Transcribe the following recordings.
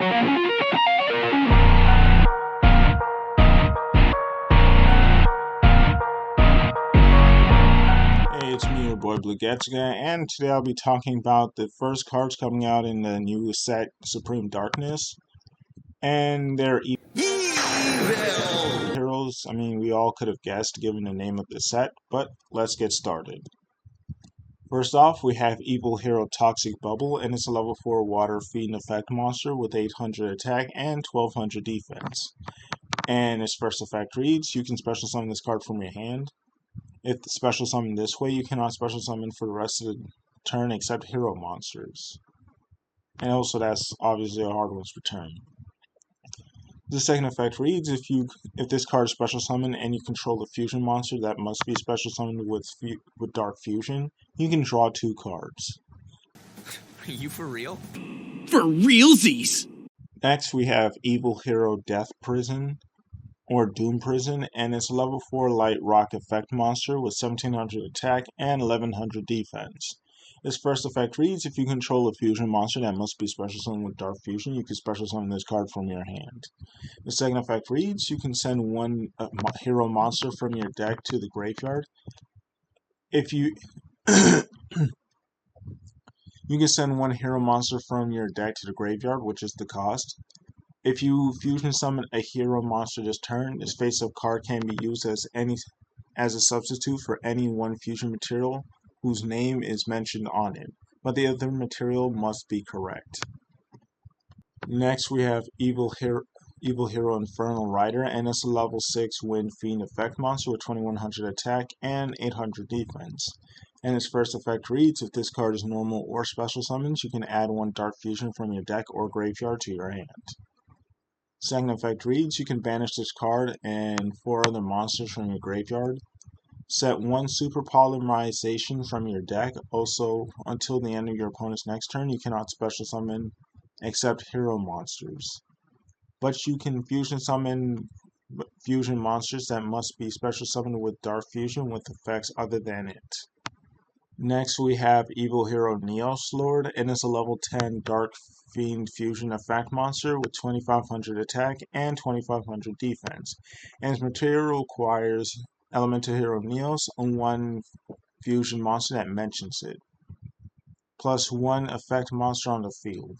Hey, it's me, your boy Blue Guy, and today I'll be talking about the first cards coming out in the new set, Supreme Darkness, and their Eeeeeeevil! heroes. I mean, we all could have guessed given the name of the set, but let's get started. First off, we have Evil Hero Toxic Bubble, and it's a level 4 water fiend effect monster with 800 attack and 1200 defense. And its first effect reads, you can special summon this card from your hand. If special summoned this way, you cannot special summon for the rest of the turn except hero monsters. And also that's obviously a hard one's return. The second effect reads, if this card is special summoned and you control a fusion monster that must be special summoned with Dark Fusion, you can draw 2 cards. Are you for real? For realsies! Next we have Evil Hero Death Prison, or Doom Prison, and it's a level 4 light rock effect monster with 1700 attack and 1100 defense. Its first effect reads, if you control a fusion monster that must be special summoned with Dark Fusion, you can special summon this card from your hand. The second effect reads, you can send one hero monster from your deck to the graveyard. If you you can send one hero monster from your deck to the graveyard, which is the cost. If you fusion summon a hero monster this turn, this face-up card can be used as a substitute for any one fusion material whose name is mentioned on it, but the other material must be correct. Next we have Evil Hero Infernal Rider, and it's a level 6 Wind Fiend effect monster with 2100 attack and 800 defense. And its first effect reads, if this card is normal or special summons, you can add 1 Dark Fusion from your deck or graveyard to your hand. Second effect reads, you can banish this card and 4 other monsters from your graveyard. Set 1 Super Polymerization from your deck. Also, until the end of your opponent's next turn, you cannot special summon except hero monsters. But you can fusion summon fusion monsters that must be special summoned with Dark Fusion with effects other than it. Next we have Evil Hero Neos Lord, and it's a level 10 Dark Fiend Fusion effect monster with 2500 attack and 2500 defense. And its material requires Elemental Hero Neos and 1 fusion monster that mentions it, plus 1 effect monster on the field.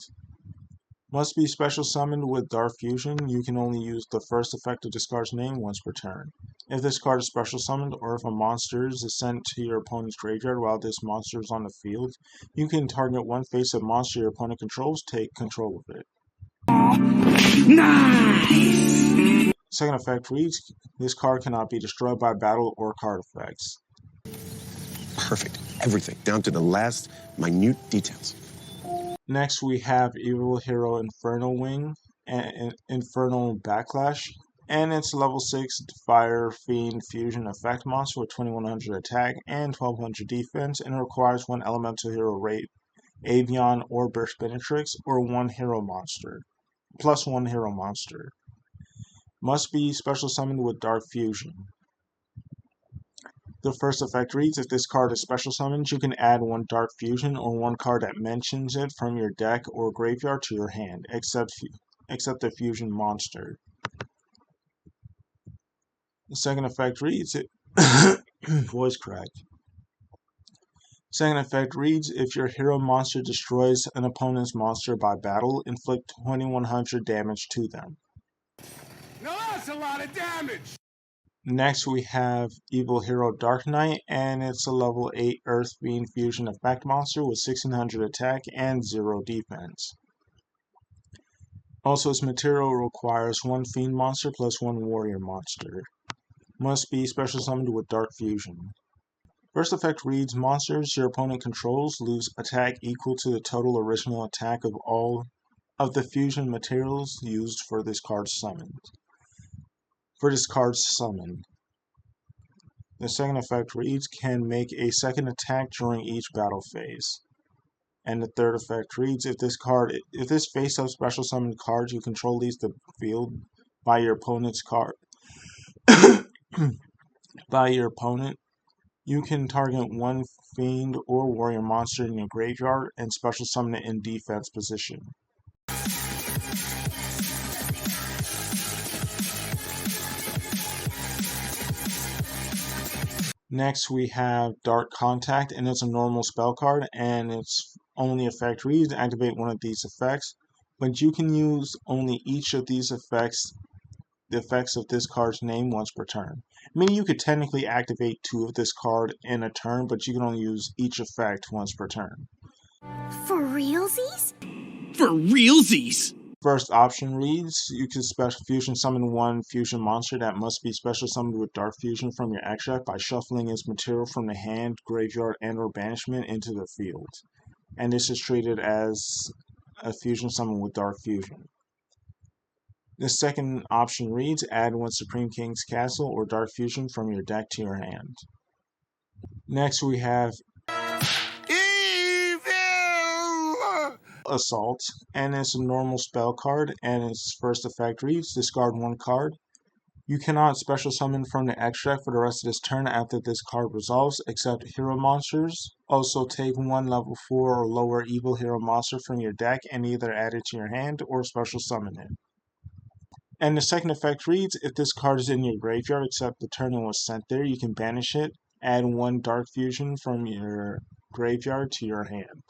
Must be special summoned with Dark Fusion. You can only use the first effect of this card's name once per turn. If this card is special summoned, or if a monster is sent to your opponent's graveyard while this monster is on the field, you can target 1 face-up monster your opponent controls, take control of it. Nice! Second effect reads, this card cannot be destroyed by battle or card effects. Perfect. Everything, down to the last minute details. Next we have Evil Hero Infernal Wing and Infernal Backlash, and it's level 6 Fire Fiend Fusion effect monster with 2100 attack and 1200 defense, and it requires 1 Elemental Hero Avion or Burst Benetrix, or 1 hero monster, plus 1 hero monster. Must be special summoned with Dark Fusion. The first effect reads, if this card is special summoned, you can add 1 Dark Fusion or 1 card that mentions it from your deck or graveyard to your hand, except the fusion monster. The second effect reads, voice crack. Second effect reads, if your hero monster destroys an opponent's monster by battle, inflict 2100 damage to them. Now that's a lot of damage! Next we have Evil Hero Dark Knight, and it's a level 8 Earth Fiend Fusion effect monster with 1600 attack and 0 defense. Also, its material requires 1 Fiend monster plus 1 Warrior monster. Must be special summoned with Dark Fusion. First effect reads, monsters your opponent controls lose attack equal to the total original attack of all of the fusion materials used for this card's summon. The second effect reads, can make a second attack during each battle phase. And the third effect reads, if this face-up special summoned card you control leaves the field by your opponent's card you can target 1 fiend or warrior monster in your graveyard and special summon it in defense position. Next, we have Dark Contact, and it's a normal spell card, and its only effect reads activate one of these effects, but you can use only each of these effects, the effects of this card's name, once per turn. Meaning you could technically activate 2 of this card in a turn, but you can only use each effect once per turn. For realsies? For realsies! First option reads, you can special fusion summon 1 fusion monster that must be special summoned with Dark Fusion from your extract by shuffling its material from the hand, graveyard, and or banishment into the field. And this is treated as a fusion summon with Dark Fusion. The second option reads, add 1 Supreme King's Castle or Dark Fusion from your deck to your hand. Next we have Evil! Assault, and it's a normal spell card, and its first effect reads, discard 1 card. You cannot special summon from the extract for the rest of this turn after this card resolves, except hero monsters. Also take 1 level 4 or lower evil hero monster from your deck and either add it to your hand or special summon it. And the second effect reads, if this card is in your graveyard except the turn it was sent there, you can banish it, add 1 Dark Fusion from your graveyard to your hand.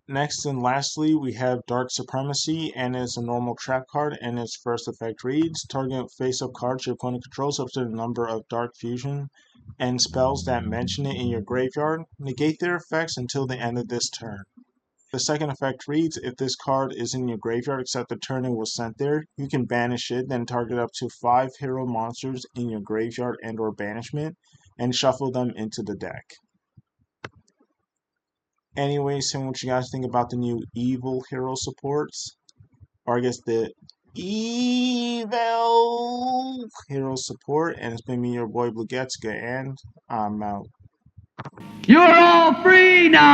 Next and lastly, we have Dark Supremacy, and it's a normal trap card, and its first effect reads, target face-up cards your opponent controls up to the number of Dark Fusion and spells that mention it in your graveyard. Negate their effects until the end of this turn. The second effect reads, if this card is in your graveyard except the turn it was sent there, you can banish it, then target up to 5 hero monsters in your graveyard and or banishment, and shuffle them into the deck. Anyways, tell me what you guys think about the new Evil hero supports. Or I guess the Evil hero support. And it's been me, your boy Blugetska, and I'm out. You're all free now!